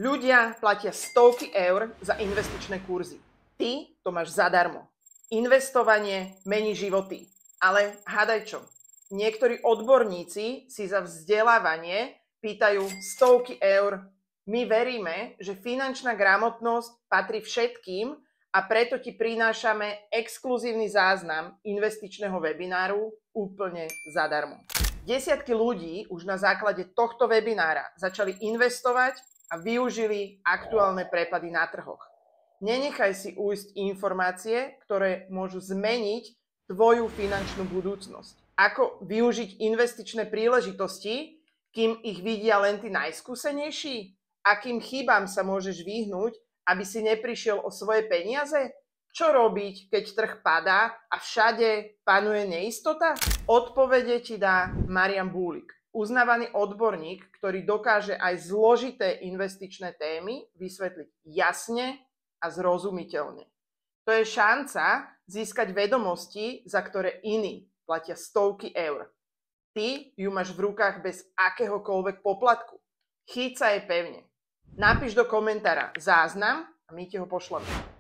Ľudia platia stovky eur za investičné kurzy. Ty to máš zadarmo. Investovanie mení životy. Ale hádaj čo? Niektorí odborníci si za vzdelávanie pýtajú stovky eur. My veríme, že finančná gramotnosť patrí všetkým a preto ti prinášame exkluzívny záznam investičného webináru úplne zadarmo. Desiatky ľudí už na základe tohto webinára začali investovať a využili aktuálne prepady na trhoch. Nenechaj si ujsť informácie, ktoré môžu zmeniť tvoju finančnú budúcnosť. Ako využiť investičné príležitosti, kým ich vidia len tí najskúsenejší? Akým chybám sa môžeš vyhnúť, aby si neprišiel o svoje peniaze? Čo robiť, keď trh padá a všade panuje neistota? Odpovede ti dá Marian Búlik, uznávaný odborník, ktorý dokáže aj zložité investičné témy vysvetliť jasne a zrozumiteľne. To je šanca získať vedomosti, za ktoré iní platia stovky eur. Ty ju máš v rukách bez akéhokoľvek poplatku. Chyť sa jej pevne. Napíš do komentára záznam a my ti ho pošleme.